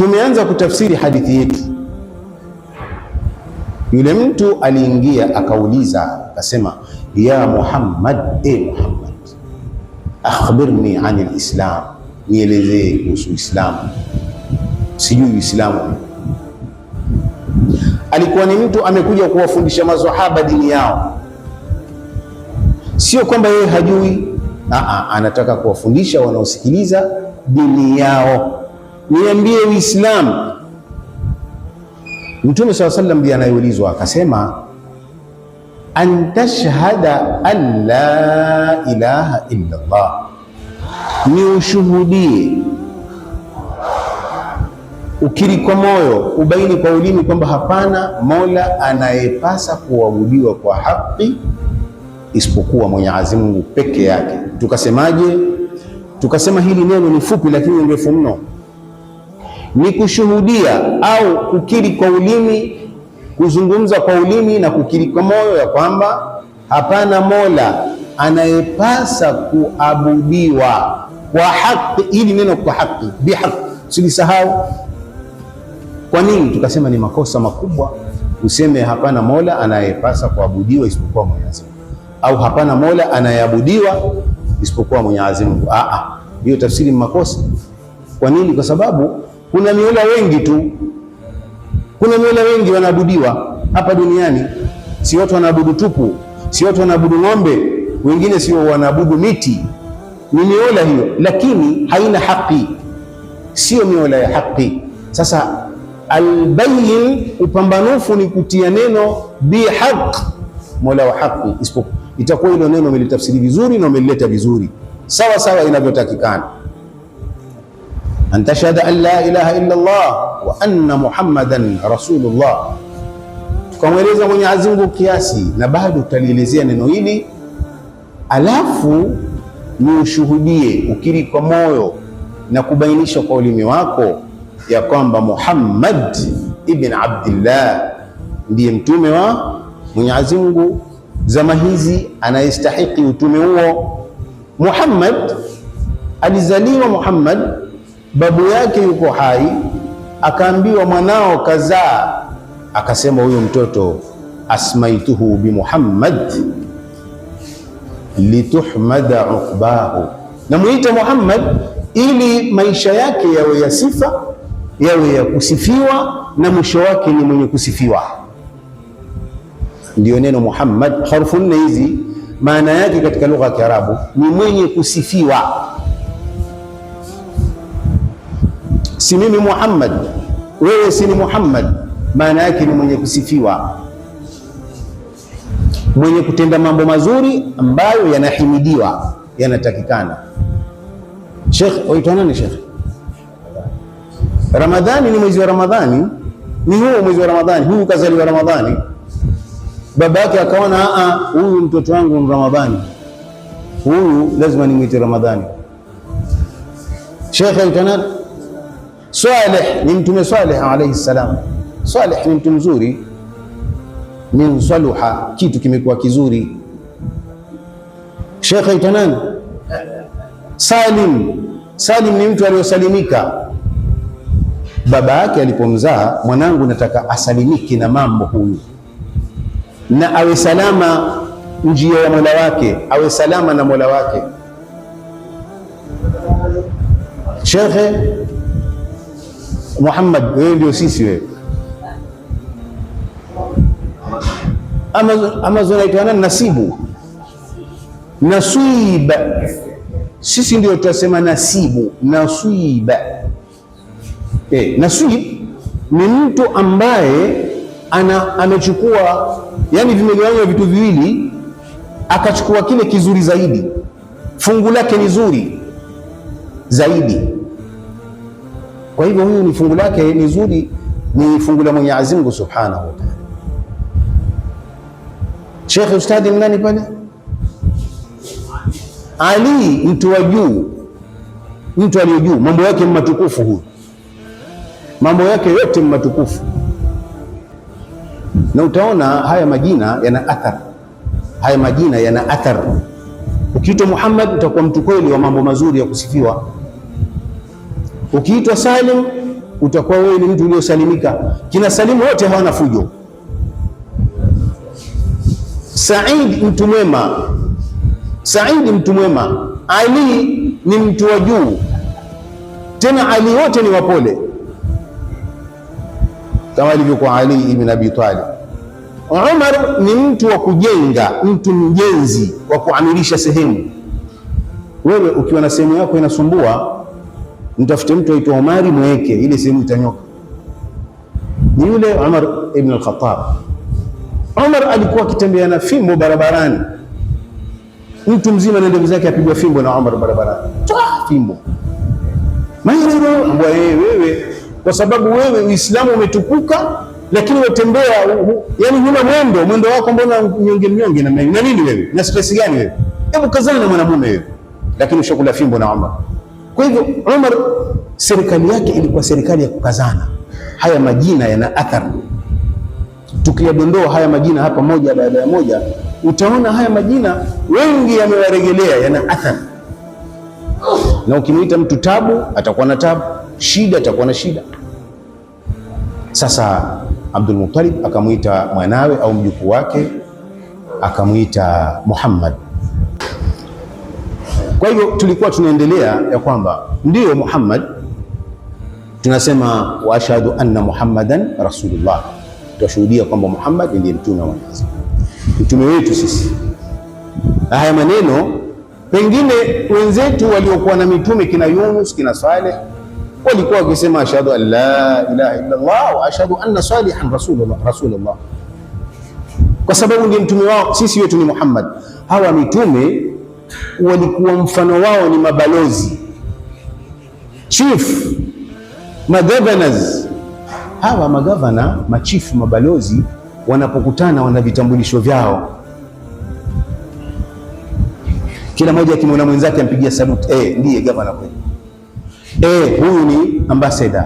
Tumeanza kutafsiri hadithi yetu. Yule mtu aliingia akauliza, akasema ya Muhammad, Muhammad, akhbirni anil Islam, nielezee kuhusu Islamu, sijui Uislamu. Alikuwa ni mtu amekuja kuwafundisha maswahaba dini yao, sio kwamba yeye hajui, anataka kuwafundisha wanaosikiliza dini yao. Niambie Uislamu. Mtume SAW sallam ndiye anayeulizwa, akasema an tashhada an la ilaha illa Allah, ni ushuhudie, ukiri kwa moyo, ubaini kwa ulimi kwamba hapana mola anayepasa kuabudiwa kwa haki isipokuwa Mwenyezi Mungu peke yake. Tukasemaje? Tukasema hili neno ni fupi lakini ndefu mno. Ni kushuhudia au kukiri kwa ulimi, kuzungumza kwa ulimi na kukiri kwa moyo ya kwamba hapana mola anayepasa kuabudiwa kwa haki. Hili neno kwa haki, bihaq, silisahau. Kwa nini? Tukasema ni makosa makubwa useme hapana mola anayepasa kuabudiwa isipokuwa Mwenyezi Mungu, au hapana mola anayeabudiwa isipokuwa Mwenyezi Mungu. Hiyo tafsiri ni makosa. Kwa nini? Kwa sababu kuna miola wengi tu, kuna miola wengi wanaabudiwa hapa duniani. Si watu wanaabudu tupu, si watu wanaabudu ng'ombe, wengine sio wanaabudu miti. Ni miola hiyo, lakini haina haki, sio miola ya haki. Sasa albayin, upambanufu ni kutia neno bihaq, mola wa haki, isipokuwa itakuwa hilo neno umelitafsiri vizuri na umelileta vizuri sawa sawa inavyotakikana. An tashhada an la ilaha illa Allah wa anna Muhammadan rasulullah. Tukamweleza Mwenyezi Mungu kiasi, na bado tutalielezea neno hili, alafu ni ushuhudie, ukiri kwa moyo na kubainisha kwa ulimi wako ya kwamba Muhammad ibn Abdillah ndiye mtume wa Mwenyezi Mungu zama hizi, anayestahiki utume huo. Muhammad alizaliwa, Muhammad babu yake yuko hai, akaambiwa mwanao kazaa, akasema huyo mtoto asmaituhu bi Muhammad lituhmada uqbahu, namuita Muhammad ili maisha yake yawe ya sifa, yawe ya kusifiwa, na mwisho wake ni mwenye kusifiwa. Ndio neno Muhammad, harfu nne hizi, maana yake katika lugha ya Kiarabu ni mwenye kusifiwa. Si mimi Muhammad, wewe si ni Muhammad, maana yake ni mwenye kusifiwa, mwenye kutenda mambo mazuri ambayo yanahimidiwa, yanatakikana. Sheikh, waitwa nani Sheikh? Ramadhani ni mwezi wa Ramadhani, ni huo mwezi wa Ramadhani. Huyu kazaliwa Ramadhani, baba yake akaona huyu mtoto wangu ni Ramadhani, huyu lazima nimwite Ramadhani. Sheikh aitwa nani? Saleh, ni mtume Saleh alayhi salam. Saleh ni mtu mzuri, min saluha, kitu kimekuwa kizuri. Sheikh aitwa nani? Salim. Salim ni mtu aliyosalimika. Baba yake alipomzaa, mwanangu nataka asalimike na mambo huyu, na awe salama njia ya Mola wake, awe salama na Mola wake. Sheikh Muhammad, wewe ndio sisi wewe. Amazon aitwa nani? Nasibu, Nasib. Sisi ndio tutasema nasibu, Nasib. Nasib ni mtu ambaye amechukua, yani vimegawanywa vitu viwili, akachukua kile kizuri zaidi, fungu lake ni zuri zaidi. Kwa hivyo huyu ni fungu lake ni zuri, ni fungu la Mwenyezi Mungu Subhanahu wa Ta'ala. Sheikh ustadi nani pale? Ali, mtu wa juu, mtu aliye juu, mambo yake matukufu. Huyu mambo yake yote matukufu, na utaona haya majina yana athar, haya majina yana athar. Ukiitwa Muhammad utakuwa mtu kweli wa mambo mazuri ya kusifiwa. Ukiitwa Salim utakuwa wewe ni mtu uliosalimika. Kina Salimu wote hawana fujo. Said mtu mwema, Said mtu mwema, Ali ni mtu wa juu, tena Ali wote ni wapole kama alivyokuwa Ali ibn Abi Talib. Umar ni mtu wa kujenga, mtu mjenzi wa kuamilisha sehemu. Wewe ukiwa na sehemu yako inasumbua, mtafute mtu aitwa Umari, mweke ile sehemu itanyoka. Ni yule Umar ibn al-Khattab. Umar alikuwa akitembea na fimbo barabarani, mtu mzima na ndevu zake apigwa fimbo na Umar barabarani, fimbo ambao wewe, kwa sababu wewe Uislamu umetukuka, lakini watembea yani huna mwendo wako, mbona mnyonge na nini wewe, na stress gani wewe? Hebu kazana na mwanamume wewe, lakini ushakula fimbo na Umar. Kwa hivyo Umar, serikali yake ilikuwa serikali ya kukazana. Haya majina yana athari, tukiyadondoa haya majina hapa moja baada ya moja, utaona haya majina wengi yamewaregelea, yana athari. Na ukimuita mtu tabu, atakuwa na tabu, shida atakuwa na shida. Sasa Abdul Muttalib akamuita mwanawe au mjukuu wake, akamuita Muhammad. Kwa hivyo tulikuwa tunaendelea ya kwamba ndiyo Muhammad, tunasema wa ashhadu anna Muhammadan rasulullah, tunashuhudia kwamba Muhammad ndiye mtume wa Mwenyezi Mungu, mtume wetu sisi. Haya maneno pengine wenzetu waliokuwa na mitume kina Yunus, kina Saleh, walikuwa wakisema ashhadu an la ilaha illa Allah wa ashhadu anna Salihan rasulullah, kwa sababu ndiye mtume wao. Sisi wetu ni Muhammad. Hawa mitume walikuwa mfano wao ni mabalozi, chief, magovernors. Hawa magavana, machifu, mabalozi wanapokutana wana vitambulisho vyao, kila mmoja akimwona mwenzake ampigia salute, ndiye gavana kweli, huyu ni ambassador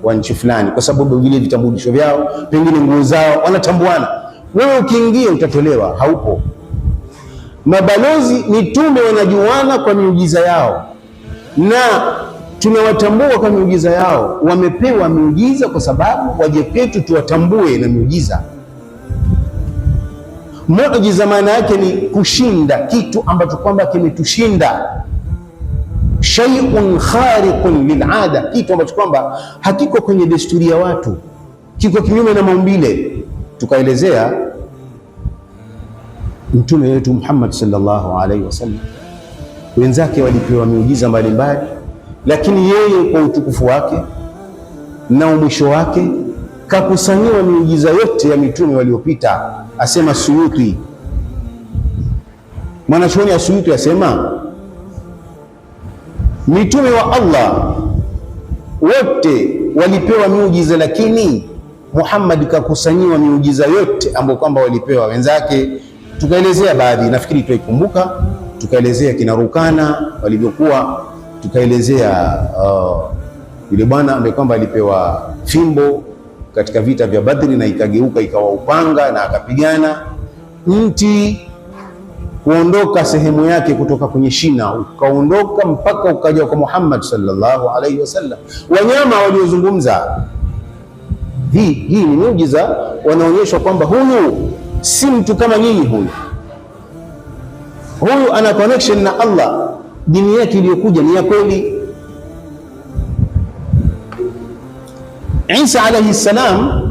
wa nchi fulani, kwa sababu vile vitambulisho vyao, pengine nguo zao, wanatambuana. Wewe ukiingia utatolewa, haupo. Mabalozi mitume wanajuana kwa miujiza yao, na tunawatambua kwa miujiza yao. Wamepewa miujiza kwa sababu waje kwetu tuwatambue na miujiza. Muujiza maana yake ni kushinda kitu ambacho kwamba kimetushinda, shay'un khariqun lil'ada, kitu ambacho kwamba hakiko kwenye desturi ya watu, kiko kinyume na maumbile. Tukaelezea mtume wetu Muhammad sallallahu alaihi wasallam, wenzake walipewa miujiza mbalimbali, lakini yeye kwa utukufu wake na mwisho wake kakusanyiwa miujiza yote ya mitume waliopita. Asema Suyuti, mwanachuoni ya Suyuti, asema mitume wa Allah wote walipewa miujiza, lakini Muhammad kakusanyiwa miujiza yote ambayo kwamba walipewa wenzake. Tukaelezea baadhi, nafikiri tuikumbuka. Tukaelezea kina Rukana walivyokuwa, tukaelezea yule bwana ambaye kwamba alipewa fimbo katika vita vya Badri na ikageuka ikawa upanga na akapigana. Mti kuondoka sehemu yake kutoka kwenye shina ukaondoka mpaka ukaja kwa Muhammad sallallahu alaihi wasallam. Wanyama waliozungumza, hii ni muujiza, wanaonyeshwa kwamba huyu si mtu kama nyinyi, huyu ana connection na Allah, dini yake iliyokuja ni ya kweli. Isa alayhi salam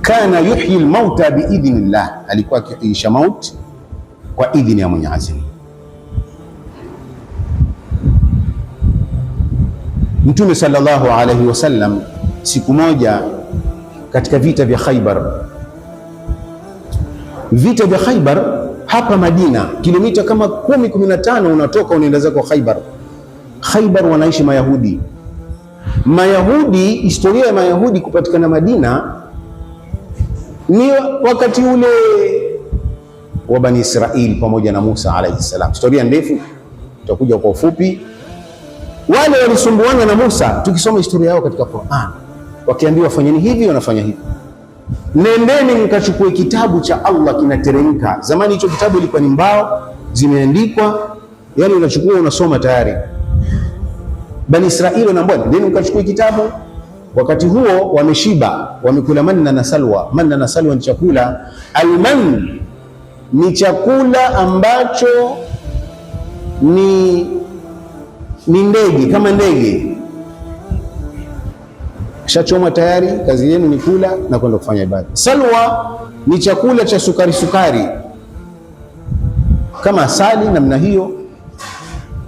kana yuhyi almauta biidhnillah, alikuwa akiisha mauti kwa idhini ya Mwenyezi Mungu. Mtume sallallahu alayhi wasallam siku moja katika vita vya Khaybar, hapa Madina kilomita kama 10-15 unatoka unaenda zako Khaybar. Khaybar wanaishi Mayahudi. Historia ya Mayahudi kupatikana Madina ni wakati ule wa Bani Israili pamoja na Musa alayhi salam. Historia ndefu, tutakuja kwa ufupi. Wale walisumbuana na Musa, tukisoma historia yao katika Qur'an, wakiambiwa fanyeni hivi, wanafanya hivi. Nendeni mkachukue kitabu cha Allah kinateremka. Zamani hicho kitabu ilikuwa ni mbao zimeandikwa, yani unachukua unasoma tayari. Bani Israili wanaambia ndio ukachukue kitabu. Wakati huo wameshiba, wamekula manna na salwa. Manna na salwa ni chakula. Alman ni chakula ambacho ni ndege, kama ndege shachomwa tayari, kazi yenu ni kula na kwenda kufanya ibada. Salwa ni chakula cha sukari sukari, kama asali namna hiyo.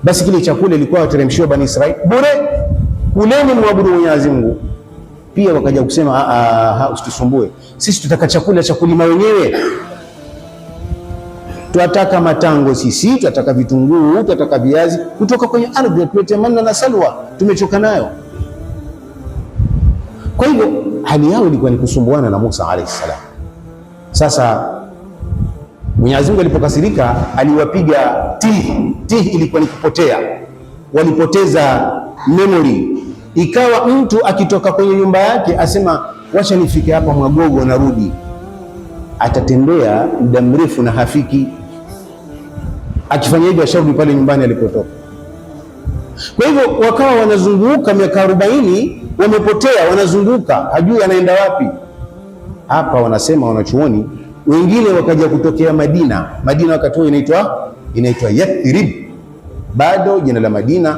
Basi kile chakula ilikuwa wateremshiwa Bani Israili bure, kuleni muabudu Mwenyezi Mungu. Pia wakaja kusema usitusumbue, sisi tutaka chakula cha kulima wenyewe, tunataka matango sisi, tunataka vitunguu, tunataka viazi kutoka kwenye ardhi, tulete manna na salwa, tumechoka nayo. Kwa hivyo hali yao ilikuwa ni kusumbuana na Musa alayhi salam. Sasa Mwenyezi Mungu alipokasirika aliwapiga tihi. Tihi ilikuwa ni kupotea, walipoteza memory. Ikawa mtu akitoka kwenye nyumba yake asema wacha nifike hapa Mwagogo narudi, atatembea muda mrefu na hafiki. Akifanya hivyo asharudi pale nyumbani alipotoka. Kwa hivyo wakawa wanazunguka miaka 40, wamepotea, wanazunguka, hajui anaenda wapi. Hapa wanasema wanachuoni wengine wakaja kutokea Madina. Madina wakati huo inaitwa Yathrib. Bado jina la Madina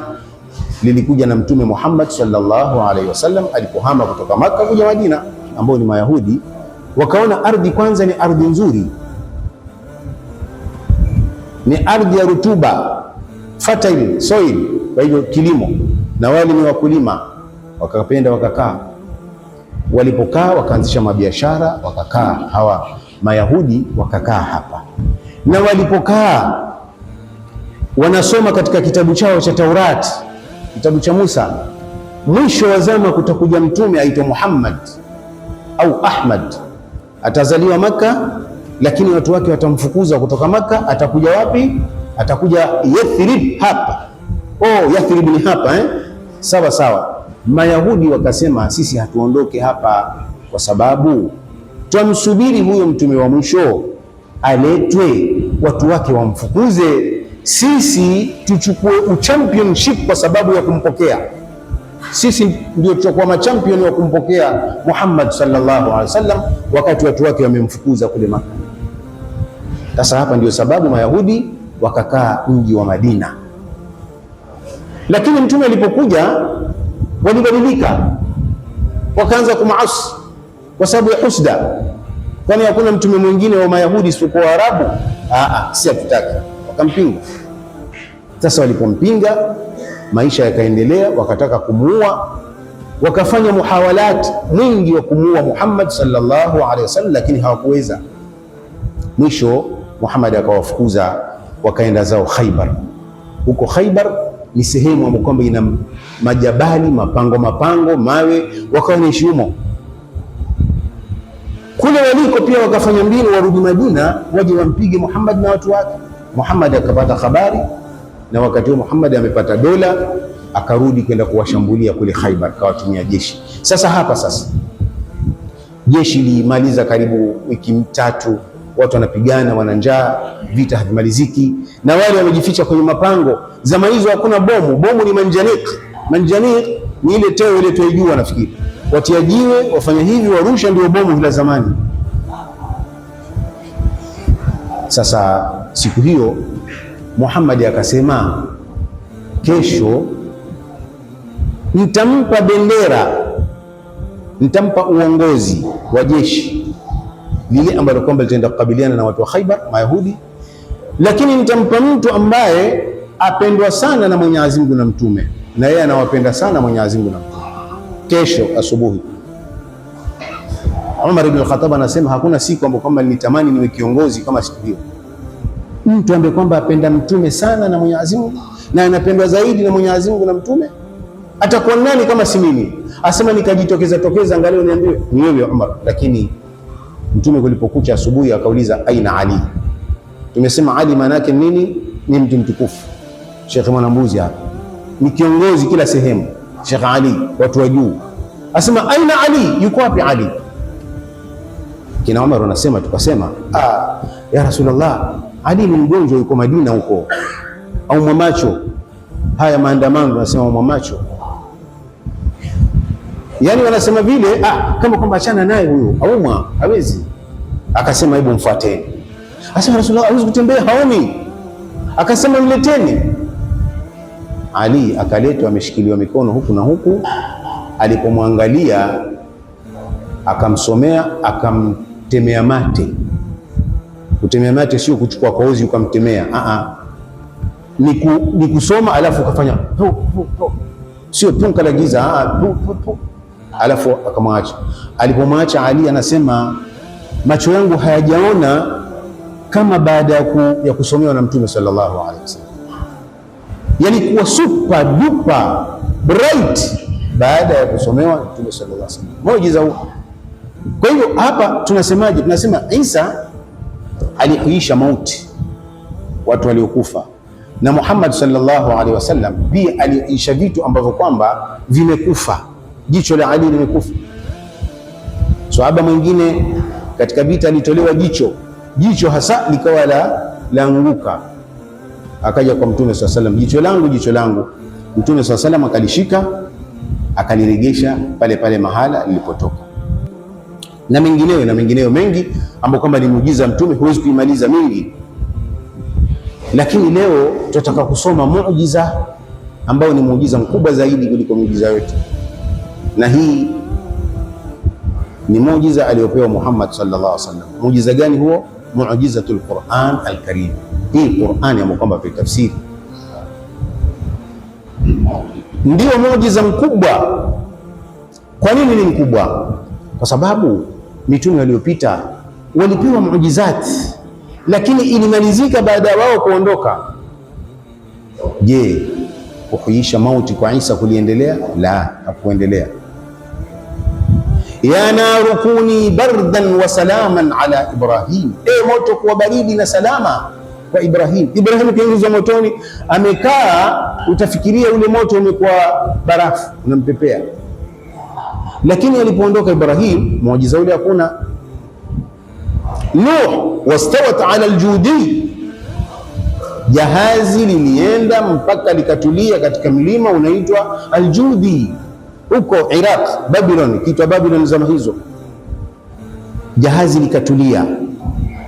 lilikuja na Mtume Muhammad sallallahu alaihi wasallam alipohama kutoka Makka kuja Madina, ambao ni Mayahudi. Wakaona ardhi kwanza ni ardhi nzuri, ni ardhi ya rutuba, fertile soil, kwa hivyo kilimo, na wale ni wakulima, wakapenda wakakaa. Walipokaa wakaanzisha mabiashara, wakakaa hawa Mayahudi wakakaa hapa. Na walipokaa wanasoma katika kitabu chao cha Taurati, kitabu cha Musa. Mwisho wa zama kutakuja mtume aitwa Muhammad au Ahmad, atazaliwa Makka, lakini watu wake watamfukuza kutoka Makka. Atakuja wapi? Atakuja Yathrib hapa. Yathrib ni hapa Sawa sawa. Mayahudi wakasema sisi hatuondoke hapa, kwa sababu twamsubiri huyo mtume wa mwisho aletwe, watu wake wamfukuze, sisi tuchukue championship kwa sababu ya kumpokea. Sisi ndio tutakuwa machampion wa kumpokea Muhammad sallallahu alaihi wasallam, wakati watu wake wamemfukuza kule Makka. Sasa hapa ndio sababu Mayahudi wakakaa mji wa Madina. Lakini mtume alipokuja walibadilika, wakaanza kumaasi kwa sababu ya husda. Kwani hakuna mtume mwingine wa Mayahudi isipokuwa Waarabu? Si hatutaki. Wakampinga. Sasa walipompinga, maisha yakaendelea, wakataka kumuua, wakafanya muhawalat mwingi wa kumuua Muhammad sallallahu alaihi wasallam, lakini hawakuweza. Mwisho Muhammad akawafukuza, wakaenda zao Khaybar. Huko Khaybar ni sehemu ambayo kwamba ina majabali, mapango, mawe, wakawa wanaishi humo. Kule waliko pia wakafanya mbinu warudi Madina waje wampige Muhammad na watu wake. Muhammad akapata habari, na wakati huo Muhammad amepata dola, akarudi kwenda kuwashambulia kule Khaybar, kawatumia jeshi. Sasa jeshi limaliza karibu wiki 3, watu wanapigana, wana njaa, vita havimaliziki, na wale wamejificha kwenye mapango. Zama hizo hakuna bomu. Bomu ni manjanik. Manjanik ni ile teo ile tuijua, nafikiri watia jiwe, wafanya hivi, warusha, ndio bomu vile zamani. Sasa siku hiyo Muhammad akasema, kesho nitampa bendera, nitampa uongozi wa jeshi lile ambalo kwamba litaenda kukabiliana na watu wa Khaybar, Mayahudi, lakini nitampa mtu ambaye apendwa sana na Mwenyezi Mungu na mtume, na yeye anawapenda sana Mwenyezi Mungu na mtume. Kesho asubuhi Umar ibn al-Khattab anasema hakuna siku ambayo kwamba nilitamani niwe kiongozi kama siku hiyo. Mtu ambaye kwamba apenda mtume sana na Mwenyezi Mungu na anapendwa zaidi na Mwenyezi Mungu na mtume, atakuwa nani kama si mimi? Asema nikajitokeza angalau niambiwe ni wewe Umar. Lakini mtume kulipokucha asubuhi akauliza aina Ali. Tumesema Ali maana yake nini? Ni mtu mtukufu. Sheikh Mwanambuzi hapa ni kiongozi kila sehemu. Sheikh Ali, watu wa juu. Asema aina Ali, yuko wapi Ali? Kina Umar wanasema, tukasema ya Rasulullah, Ali ni mgonjwa, yuko Madina huko, au mwamacho. Haya maandamano tunasema mwamacho. Yani wanasema vile kama kwamba achana naye huyo, aumwa hawezi. Akasema hebu mfuateni. Asema Rasulullah hawezi kutembea, haoni. Akasema mleteni. Ali akaletwa ameshikiliwa mikono huku na huku. Alipomwangalia akamsomea, akamtemea mate. Kutemea mate sio kuchukua kozi ukamtemea, ni kusoma alafu ukafanya sio punka la giza, alafu akamwacha. Alipomwacha Ali anasema macho yangu hayajaona kama baada ya kusomewa na Mtume sallallahu alaihi wasallam, yani kuwa super duper bright baada ya kusomewa na Mtume sallallahu alaihi wasallam, muujiza huo. Kwa hivyo hapa tunasemaje? Tunasema Isa alihuisha mauti, watu waliokufa, na Muhammad sallallahu alaihi wasallam pia alihuisha vitu ambavyo kwamba vimekufa. Jicho la Ali limekufa. Sahaba mwingine katika vita alitolewa jicho hasa likawa laanguka, akaja kwa Mtume sallallahu alaihi wasallam, jicho langu. Mtume sallallahu alaihi wasallam akalishika akaliregesha pale pale mahala lilipotoka, na mengineyo mengi ambapo kwamba ni muujiza Mtume, huwezi kuimaliza mingi. Lakini leo tutataka kusoma muujiza ambao ni muujiza mkubwa zaidi kuliko muujiza yote, na hii ni muujiza aliyopewa Muhammad sallallahu alaihi wasallam. Muujiza gani huo? Muujizatul Quran al-Karim. Hii Qur'ani ambayo kwamba kwa tafsiri ndio muujiza mkubwa. Kwa nini ni mkubwa? Kwa sababu mitume waliopita walipewa muujizati, lakini ilimalizika baada ya wao kuondoka. Je, kuhuisha mauti kwa Isa kuliendelea? La, hakuendelea. Ya naru kuni bardan wa salaman ala Ibrahim, moto kuwa baridi na salama kwa Ibrahim. Ibrahim kiingizwa motoni, amekaa, utafikiria ule moto umekuwa barafu unampepea, lakini alipoondoka Ibrahim muujiza ule hakuna. Nuh wastawat ala aljudi, jahazi lilienda mpaka likatulia katika mlima unaitwa Aljudi huko Iraq, Babylon, kiitwa Babylon zama hizo. Jahazi likatulia,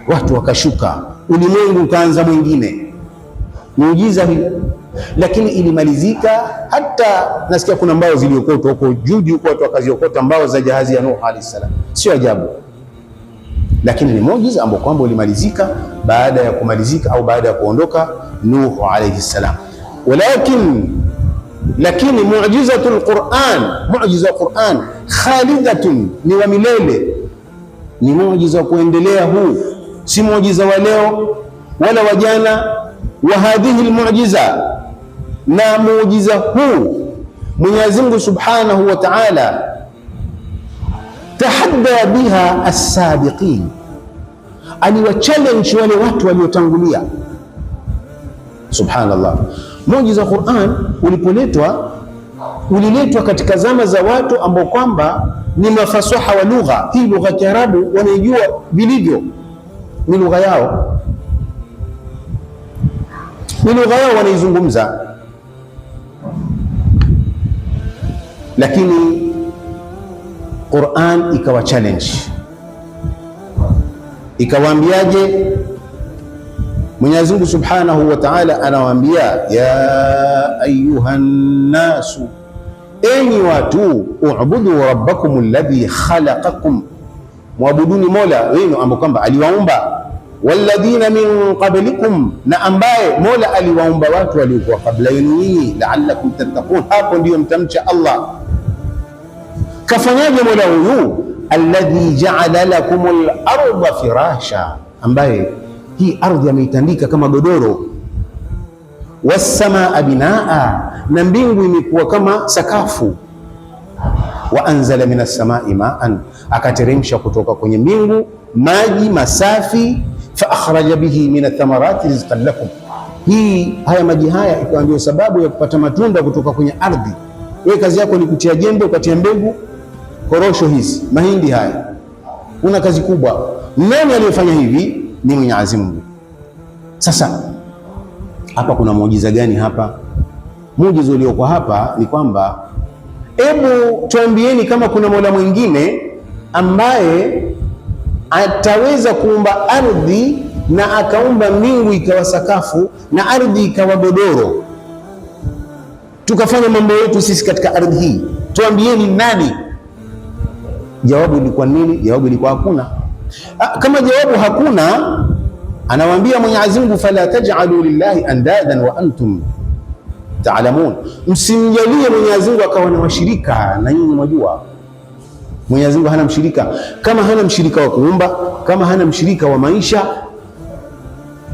watu wakashuka, ulimwengu ukaanza mwingine. Muujiza hii, lakini ilimalizika. Hata nasikia kuna mbao ziliokotwa huko Judi huko, watu wakaziokota mbao za jahazi ya Nuh alayhi salam. Sio ajabu, lakini ni muujiza ambao kwamba ulimalizika baada ya kumalizika au baada ya kuondoka Nuh alayhi salam. Lakini muujizatul Quran, muujiza Quran khalidatun, ni wa milele, ni muujiza wa kuendelea. Huu si muujiza wa leo wala wa jana. Wa hadhihi almu'jiza, na muujiza huu Mwenyezi Mungu Subhanahu wa Ta'ala tahadda biha as-sabiqin, aliwa challenge wale watu waliotangulia. Subhanallah, muujiza Qur'an uliletwa katika zama za watu ambao kwamba ni mafasaha wa lugha. Hii lugha ya Kiarabu wanaijua vilivyo, ni lugha yao, wanaizungumza. Lakini Qur'an ikawa challenge, ikawaambiaje? Mwenyezi Mungu Subhanahu wa Ta'ala anawaambia, ya ayuhan nasu, enyi watu, u'budu rabbakum alladhi khalaqakum, muabuduni Mola wenu ambao kwamba aliwaumba, walladhina min qablikum, na ambaye Mola aliwaumba watu waliokuwa kabla yenu nyinyi, la'allakum tattaqun, hapo ndio mtamcha Allah. Kafanyaje Mola huyu? Alladhi ja'ala lakumul arda firasha, ambaye hii ardhi ameitandika kama godoro. Wassamaa binaa, na mbingu imekuwa kama sakafu. Wa anzala minas samai maan, akateremsha kutoka kwenye mbingu maji masafi. Fa akhraja bihi minat thamarati rizqan lakum, haya maji haya ikawa ndio sababu ya kupata matunda kutoka kwenye ardhi. Wewe kazi yako ni kutia jembe ukatia mbegu, korosho hizi, mahindi haya, una kazi kubwa. Nani aliyefanya hivi? Ni Mwenyezi Mungu. Sasa hapa kuna muujiza gani hapa? Muujiza ulioko hapa ni kwamba Hebu tuambieni kama kuna mola mwingine ambaye ataweza kuumba ardhi na akaumba mbingu ikawa sakafu na ardhi ikawa godoro, tukafanya mambo yetu sisi katika ardhi hii. Tuambieni nani? Jawabu ilikuwa nini? Jawabu ilikuwa hakuna. Kama jawabu hakuna, anawaambia Mwenyezi Mungu, fala taj'alu lillahi andadan wa antum ta'lamun, msimjalie Mwenyezi Mungu akawa na washirika na nyinyi mwajua. Mwenyezi Mungu hana mshirika. Kama hana mshirika wa kuumba, kama hana mshirika wa maisha,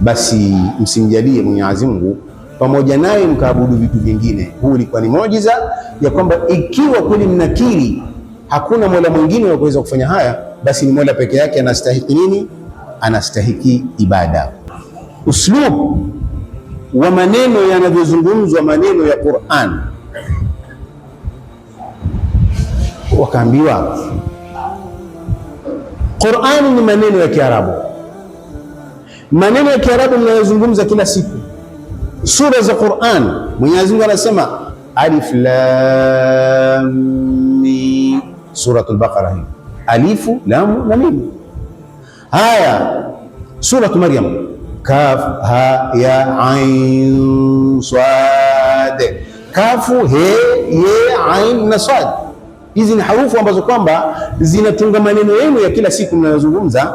basi msimjalie Mwenyezi Mungu pamoja naye mkaabudu vitu vingine. Huu ilikuwa ni muujiza ya kwamba ikiwa kweli mnakiri hakuna mola mwingine wa kuweza kufanya haya, basi ni mola peke yake anastahiki nini? Anastahiki ibada. Uslub wa maneno yanavyozungumzwa, maneno ya Qur'an, wakaambiwa Qur'an ni maneno ya Kiarabu. Maneno ya Kiarabu mnayozungumza kila siku. Sura za Qur'an, Mwenyezi Mungu anasema alif lam mim, suratul Baqara hii, alifu lam na mim. Haya, suratu Maryam, kaf ha ya ain swad, kafu he ye ain na swad. Hizi ni harufu ambazo kwamba zinatunga maneno yenu ya kila siku mnayozungumza.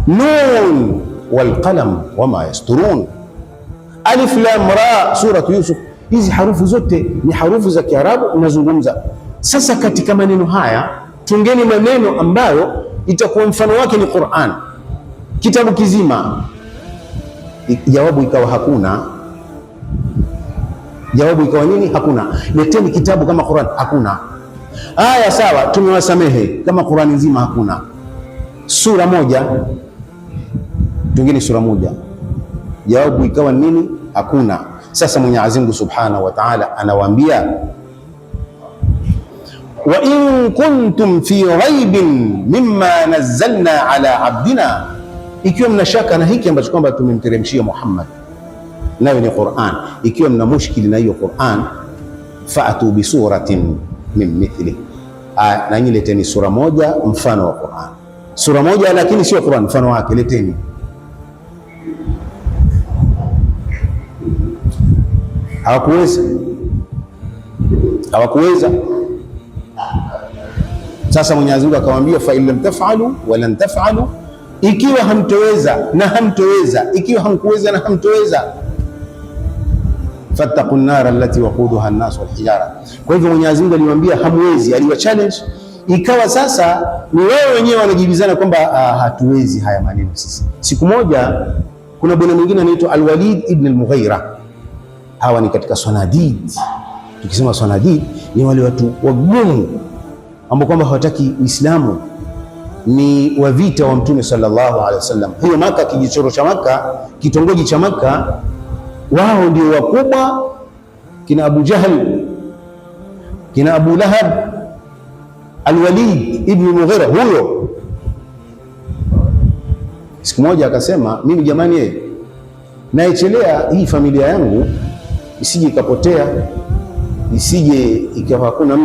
Nun wal qalam wama yasturun, alif lam ra, suratu Yusuf. Hizi harufu zote ni harufu za Kiarabu mnazungumza. Sasa katika maneno haya tungeni maneno ambayo itakuwa mfano wake ni Qur'an, kitabu kizima. Jawabu ikawa hakuna. Jawabu ikawa nini? Hakuna. Leteni kitabu kama Qur'an. Hakuna. Aya, sawa, tumewasamehe. Kama Qur'an nzima hakuna. Sura moja, tungeni sura moja. Jawabu ikawa nini? Hakuna. Sasa Mwenyezi Mungu Subhanahu wa Ta'ala anawaambia, wa in kuntum fi ghaibin mimma nazzalna ala abdina, ikiwa mna shaka na hiki ambacho kwamba tumemteremshia Muhammad, nayo ni Qur'an, ikiwa mna mushkili na hiyo Qur'an, fa'atu bi suratin min mithli, na nyinyi leteni sura moja mfano wa Qur'an. Sura moja lakini sio Qur'an, mfano wake leteni. Hawakuweza. Sasa Mwenyezi Mungu akamwambia, fa in lam taf'alu wa lan taf'alu, ikiwa hamtoweza na hamtoweza, ikiwa hamkuweza na hamtoweza, fattaqun nar allati waquduha an-nas wal hijara. Kwa hivyo Mwenyezi Mungu aliwaambia hamwezi, aliwa challenge. Ikawa sasa ni wao wenyewe wanajibizana kwamba hatuwezi haya maneno sisi. Siku moja kuna bwana mwingine anaitwa Al-Walid ibn al-Mughira. Hawa ni katika Sanadid. Tukisema Sanadid ni wale watu wagumu ambao kwamba hawataki Uislamu, ni wa vita wa Mtume sallallahu alaihi wasallam. Hiyo Maka, kijichoro cha Maka, kitongoji cha Maka, wao ndio wakubwa, kina Abu Jahl, kina Abu Lahab. Al-Walid ibn Mughira huyo siku moja akasema, mimi jamani, naichelea hii familia yangu isije ikapotea, isije ikawa hakuna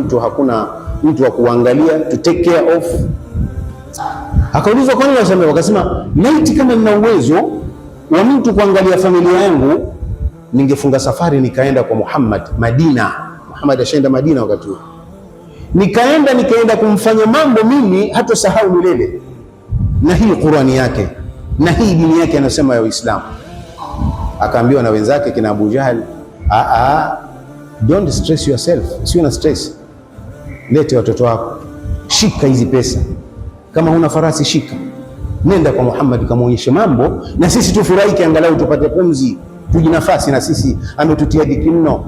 mtu wa kuangalia, to take care of. Akaulizwa kwa nini wasema, wakasema laiti kama nina uwezo wa mtu kuangalia familia yangu, ningefunga safari nikaenda kwa Muhammad Madina. Muhammad ashaenda Madina wakati huo, nikaenda kumfanya mambo mimi hata sahau milele, na hii Qur'ani yake na hii dini yake anasema ya Uislamu. Akaambiwa na wenzake kina Abu Jahl, don't stress yourself, sio na stress, lete watoto wako, shika hizi pesa, kama huna farasi shika, nenda kwa Muhammad kamuonyeshe mambo, na sisi tufurahi angalau tupate pumzi, tujinafasi na sisi, ametutia dhiki mno.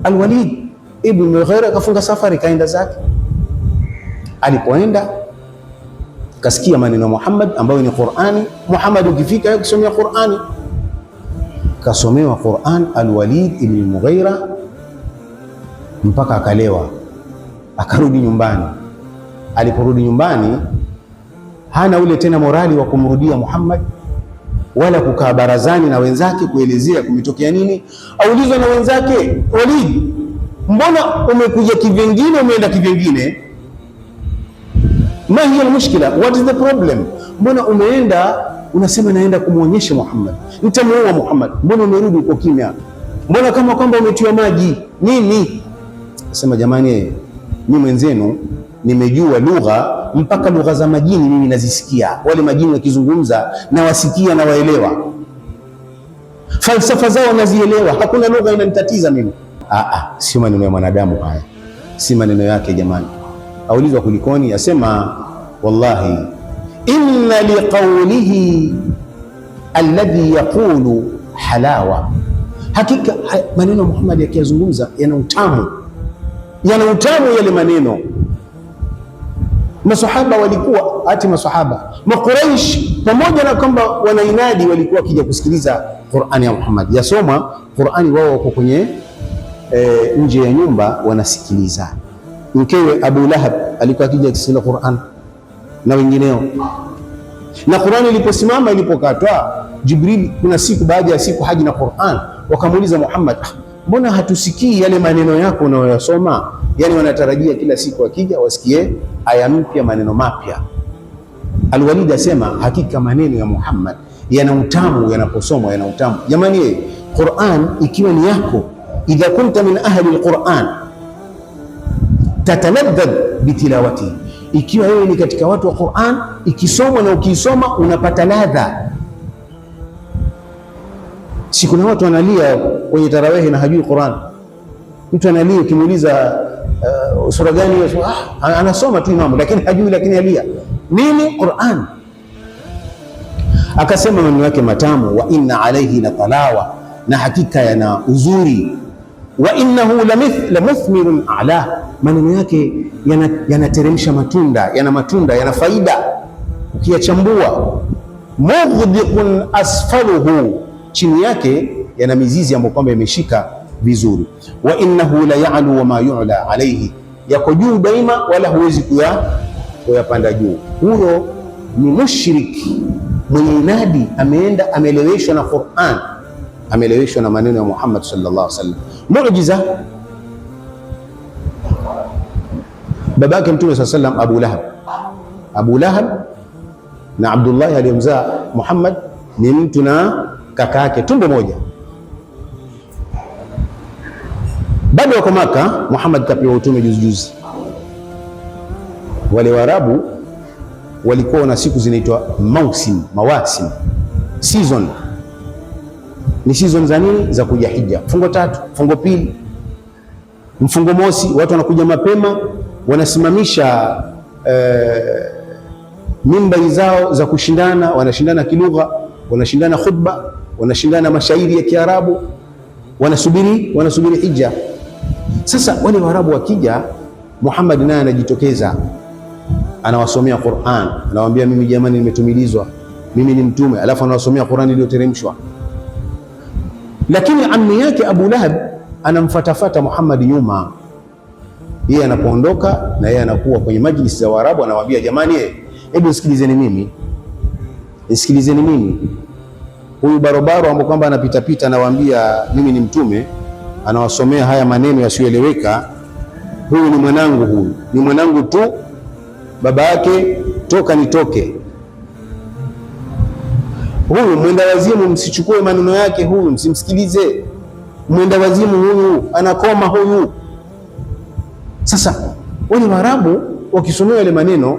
Al-Walid ibn Mughira kafunga safari kaenda zake. Alipoenda kasikia maneno Muhammad ambayo ni Qur'ani. Muhammad ukifika yeye kusomea Qur'ani, kasomewa Qur'an Al-Walid ibn Mughira mpaka akalewa, akarudi nyumbani. Aliporudi nyumbani hana ule tena morali wa kumrudia Muhammad wala kukaa barazani na wenzake kuelezea kumetokea nini. Aulizwa na wenzake, Walid, Mbona umekuja kivyengine, umeenda kivyengine? Ma hiya almushkila, what is the problem? Mbona umeenda unasema naenda kumwonyesha Muhammad, nitamuoa Muhammad, mbona umerudi uko kimya? Mbona kama kwamba umetiwa maji nini? Nasema jamani, mimi mwenzenu nimejua lugha, mpaka lugha za majini mimi nazisikia. Wale majini wakizungumza na wasikia na waelewa, falsafa zao nazielewa, hakuna lugha inanitatiza mimi. Sio maneno ya mwanadamu haya, si maneno yake jamani. Aulizwa kulikoni, asema wallahi inna liqawlihi alladhi yaqulu halawa, hakika maneno Muhammad yakiyazungumza yana utamu, yana utamu yale maneno. Masahaba walikuwa masahaba Makuraish, pamoja na kwamba wanainadi, walikuwa wakija kusikiliza Qur'ani ya Muhammad yasoma Qur'ani, wao wako kwenye nje ya nyumba wanasikiliza. Mkewe Abu Lahab alikuwa akija kusikiliza Qur'an na wengineo, na Qur'ani iliposimama, ilipokatwa Jibril, kuna siku baada ya siku haji na Qur'an, wakamuuliza Muhammad, mbona hatusikii yale maneno yako unayoyasoma? Yani wanatarajia kila siku akija wasikie aya mpya, maneno mapya. Al-Walid asema hakika maneno ya Muhammad yana utamu, yanaposomwa yana utamu. Jamani, Qur'an ikiwa ni yako, idha kunta min ahli al-Qur'an tataladdad bitilawati, ikiwa wewe ni katika watu wa Qur'an, ikisomwa na ukisoma unapata ladha. Si kuna watu wanalia kwenye tarawehi na hajui Qur'an. Mtu analia, ukimuuliza sura gani, anasoma tu imamu lakini hajui, lakini alia nini? Qur'an. Akasema maneno yake matamu, wa inna alayhi la talawa, na hakika yana uzuri, wa innahu la muthmirun ala, maneno yake yanateremsha matunda, yana matunda, yana faida ukiyachambua. Mughdiqun asfaluhu, chini yake yana mizizi ambayo kwamba imeshika vizuri. Wa innahu la ya'lu wa ma yu'la alayhi, yako juu daima wala huwezi kuyapanda juu. Huyo ni mushriki mwenye inadi, ameenda ameeleweshwa na Qur'an, ameeleweshwa na maneno ya Muhammad sallallahu alaihi wasallam. Muujiza babake Mtume sallallahu alaihi wasallam, Abu Lahab na Abdullah aliyemzaa Muhammad ni mtu na kaka yake tumbo moja. Bado wako Maka, Muhammad kapewa utume juzi. Wale Waarabu walikuwa na siku zinaitwa mawasim, season. Ni season za nini? Za kuja hija. Fungo tatu, fungo pili, mfungo mosi, watu wanakuja mapema, wanasimamisha mimbari zao za kushindana, wanashindana kilugha, wanashindana khutba, wanashindana mashairi ya Kiarabu, wanasubiri hija. Sasa wale Waarabu wakija, Muhammad naye anajitokeza, anawasomea Qur'an, anawaambia mimi jamani, nimetumilizwa, mimi ni mtume, alafu anawasomea Qur'an iliyoteremshwa. Lakini ammi yake Abu Lahab anamfatafata Muhammad nyuma. Yeye anapoondoka na yeye anakuwa kwenye majlis za Waarabu, anawaambia jamani, hebu nisikilizeni mimi. Huyu barobaro ambaye kwamba anapita anawaambia mimi ni mtume, anawasomea haya maneno yasiyoeleweka, huyu ni mwanangu tu, baba yake toka nitoke. Huyu mwenda wazimu, msichukue maneno yake, huyu msimsikilize, mwenda wazimu huyu, anakoma huyu. Sasa wale Waarabu wakisomea yale maneno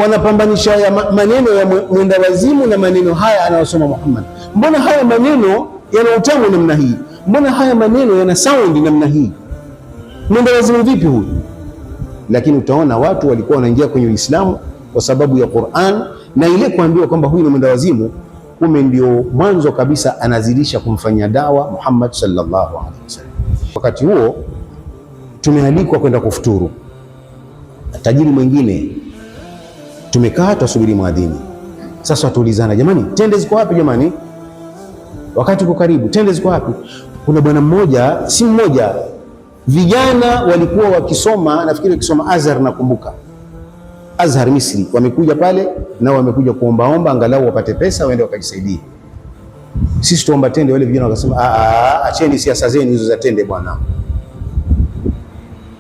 wanapambanisha ya maneno ya mwenda wazimu na maneno haya anayosoma Muhammad. Mbona haya maneno yana utamu namna hii? Mbona haya maneno yana sound namna hii? Mwenda wazimu vipi huyu? Lakini utaona watu walikuwa wanaingia kwenye Uislamu kwa sababu ya Qur'an, na ile kuambiwa kwamba huyu ni mwenda wazimu, kume ndio mwanzo kabisa anazilisha kumfanyia dawa Muhammad sallallahu alaihi wasallam. Wakati huo tumealikwa kwenda kufuturu. Tajiri mwingine tumekaa tusubiri muadhini. Sasa tuulizana, jamani, tende ziko wapi jamani? Wakati uko karibu, tende ziko wapi? Kuna bwana mmoja, si mmoja, vijana walikuwa wakisoma, nafikiri wakisoma Azhar, nakumbuka Azhar Misri, wamekuja pale na wamekuja kuombaomba angalau wapate pesa waende wakajisaidia. Sisi tuomba tende, wale vijana wakasema acheni siasa zenu hizo za tende bwana,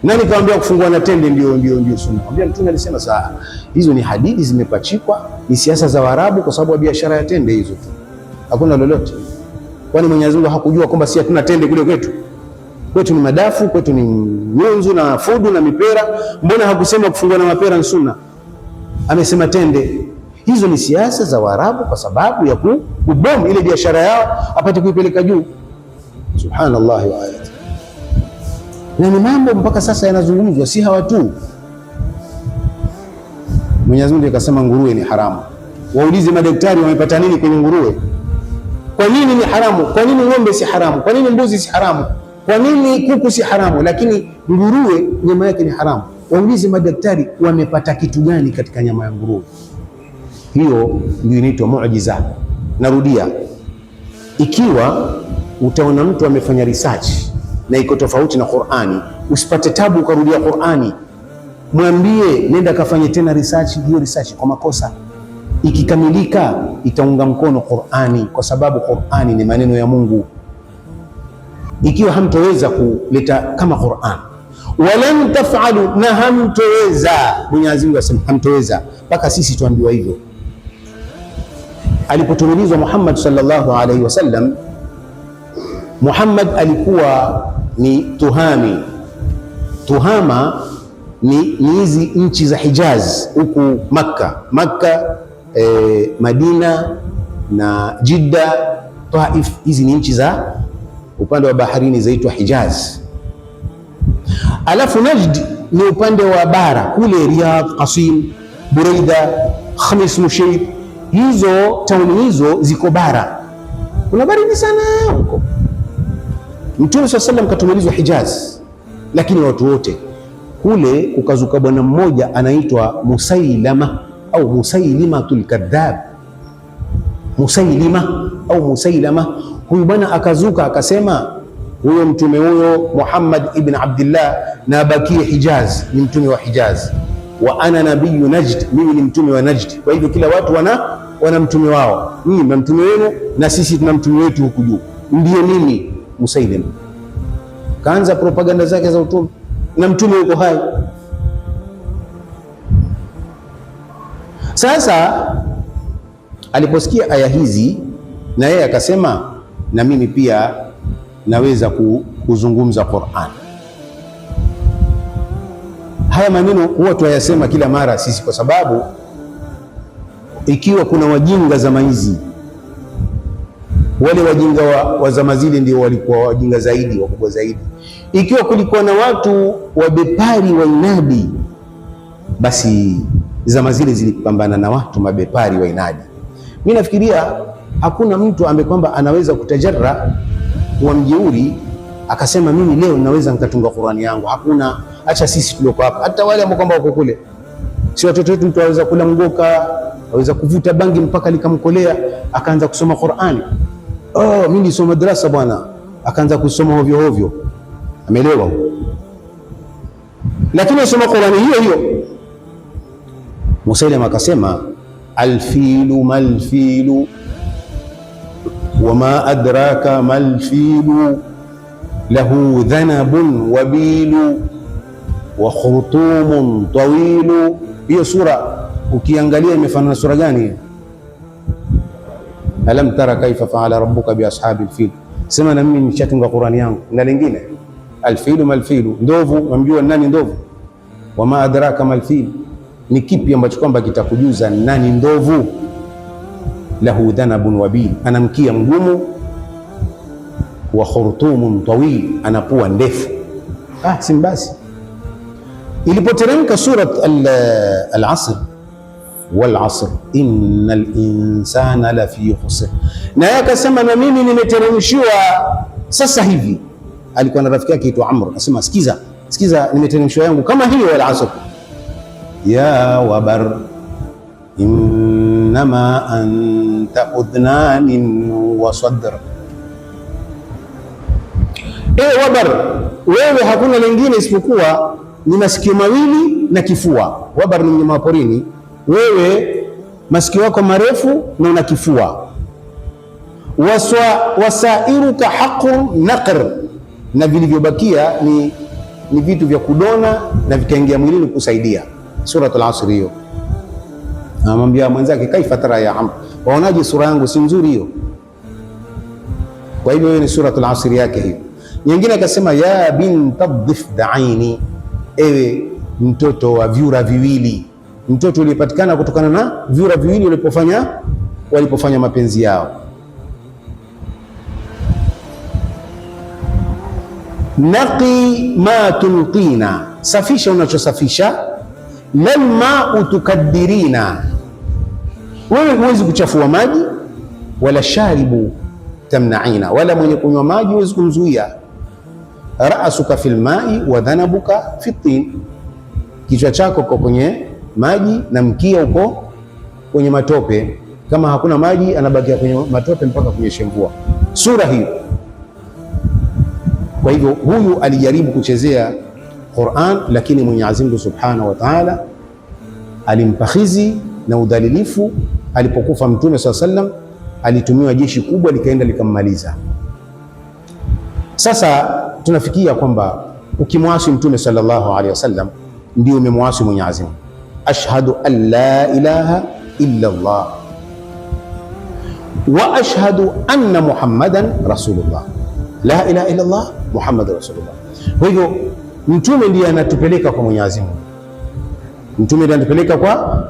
Nani kaambia kufungua na tende ndio sunna? Ambia Mtume alisema saa hizo ni hadithi zimepachikwa, ni siasa za Waarabu kwa sababu ya biashara ya tende hizo tu. Hakuna lolote. Kwani Mwenyezi Mungu hakujua kwamba si hatuna tende kule kwetu? Kwetu ni madafu, kwetu ni nyunzu na fudu na mipera. Mbona hakusema kufungua na mapera ni sunna? Amesema tende. Hizo ni siasa za Waarabu kwa sababu ya kubomu ile biashara yao apate kuipeleka juu. Subhanallah wa ayati. Na ni mambo mpaka sasa yanazungumzwa, si hawa tu. Mwenyezi Mungu akasema nguruwe ni haramu. Waulize madaktari wamepata nini kwenye nguruwe? Kwa nini ni haramu? Kwa nini ng'ombe si haramu? Kwa nini mbuzi si haramu? Kwa nini kuku si haramu? Lakini nguruwe nyama yake ni haramu. Waulize madaktari wamepata kitu gani katika nyama ya nguruwe? Hiyo ndio inaitwa muujiza. Narudia, ikiwa utaona mtu amefanya research na iko tofauti na Qur'ani, usipate tabu ukarudia Qur'ani. Mwambie nenda kafanye tena research, hiyo research kwa makosa. Ikikamilika itaunga mkono Qur'ani kwa sababu Qur'ani ni maneno ya Mungu. Ikiwa hamtoweza kuleta kama Qur'an, walan taf'alu, na hamtoweza, Mwenyezi Mungu asema hamtoweza, mpaka sisi tuambiwa hivyo. Alipotumilizwa Muhammad sallallahu alaihi wasallam, Muhammad alikuwa ni tuhami. Tuhama ni hizi nchi za Hijaz huku Makka, Madina na Jidda, Taif. Hizi ni nchi za upande wa baharini zaitwa Hijaz. Alafu Najd ni upande wa bara kule, Riyadh, Qasim, Buraida, Khamis Mushair. Hizo tauni hizo ziko bara, kuna baridi sana huko. Mtume swalla sallam katumilizwa Hijaz, lakini watu wote kule kukazuka bwana mmoja anaitwa Musailama au Musailimatul Kadhab. Musailama huyu bwana akazuka akasema, huyo mtume huyo Muhammad ibn Abdullah na abakie Hijaz, ni mtume wa Hijaz, wa ana nabiyyu Najd, mimi ni mtume wa Najd. Kwa hivyo kila watu wana mtume wao, mimi na mtume wenu na sisi tuna mtume wetu huku juu, ndiye mimi Musailama. Kaanza propaganda zake za utume na mtume yuko hai. Sasa aliposikia aya hizi, na yeye akasema na mimi pia naweza kuzungumza Qur'an. Haya maneno huwa tuyasema kila mara sisi, kwa sababu ikiwa kuna wajinga zama hizi, wale wajinga wa zama zile ndio walikuwa wajinga zaidi, wakubwa zaidi. Ikiwa kulikuwa na watu wabepari wa inadi, basi zama zile zilipambana na watu mabepari wa inadi. Mimi nafikiria hakuna mtu ambaye kwamba anaweza kutajarra kuwa mjeuri akasema mimi leo naweza nikatunga Qur'ani yangu. Hakuna. Acha sisi tulioko hapa, hata wale ambao kwamba wako kule, si watoto wetu, mtu anaweza kula mgoka, anaweza kuvuta bangi mpaka likamkolea akaanza kusoma Qur'ani. Mimi nisoma madrasa bwana, akaanza kusoma hovyo hovyo, ameelewa. Lakini asoma Qur'ani hiyo. Musailama akasema alfilu malfilu wama adraka malfilu lahu dhanabun wabilu wa khurtumun tawilu. Hiyo sura ukiangalia imefanana sura gani? Alam tara kaifa faala rabbuka bi ashabil fil. Sema na mimi nishatunga Qur'ani yangu. Na lingine alfilu malfilu, ndovu. Unamjua nani ndovu? Wama adraka malfil, ni kipi ambacho kwamba kitakujuza nani ndovu? Lahu dhanabun wabil, ana mkia mgumu. Wa khurtumun tawil, ana pua ndefu. Simbasi. Ilipoteremka surat al-Asr, wal asr innal insana lafi khusr, na yeye akasema na mimi nimeteremshiwa sasa hivi. Alikuwa na rafiki yake aitwa Amr, akasema sikiza nimeteremshiwa yangu kama hiyo, wal asr ya wabar innama anta udhnanin wa sadr. Wabar, wewe hakuna lingine isipokuwa ni masikio mawili na kifua. Wabar ni mnyama wa porini, wewe masikio yako marefu na una kifua. Wasairuka haqqun naqr, na vilivyobakia ni vitu vya kudona na vikaingia mwilini kusaidia. Suratul Asr hiyo. Anamwambia mwenzake, kaifa tara ya Amr, waonaje sura yangu si nzuri hiyo? Kwa hivyo hiyo ni Suratul Asr yake hiyo. Nyingine akasema, ya binta dhifdaini, ewe mtoto wa vyura viwili, mtoto ulipatikana kutokana na vyura viwili walipofanya mapenzi yao. Naqi ma tulqina, safisha unachosafisha. Lal ma'u tukaddirina, wewe huwezi kuchafua maji. Wala sharibu tamna'ina, wala mwenye kunywa maji huwezi kumzuia. Ra'suka fil ma'i wa dhanabuka fit tin, kichwa chako uko kwenye maji na mkia uko kwenye matope. Kama hakuna maji anabakia kwenye matope mpaka kunyeshe mvua. Sura hiyo. Kwa hivyo huyu alijaribu kuchezea Qur'an, lakini Mwenyezi Mungu Subhanahu wa Ta'ala alimpa khizi na udhalilifu. Alipokufa Mtume sallallahu alaihi wasallam, alitumiwa jeshi kubwa likaenda likammaliza. Sasa tunafikia kwamba ukimwasi Mtume sallallahu alaihi wasallam ndio umemwasi Mwenyezi Mungu. Ashhadu an la ilaha illa Allah wa ashhadu anna Muhammadan rasulullah. La ilaha illa Allah Muhammadur rasulullah. Kwa hivyo Mtume ndiye anatupeleka kwa Mwenyezi Mungu. Mtume ndiye anatupeleka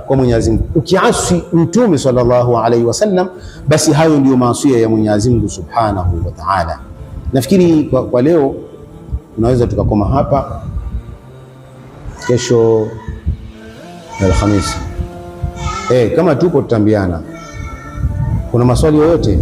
kwa Mwenyezi Mungu. Ukiasi Mtume sallallahu alaihi wasallam, basi hayo ndio maasi ya Mwenyezi Mungu Subhanahu wa Ta'ala. Nafikiri kwa leo tunaweza tukakoma hapa. Kesho Alhamisi, kama tupo tutambiana. Kuna maswali yoyote?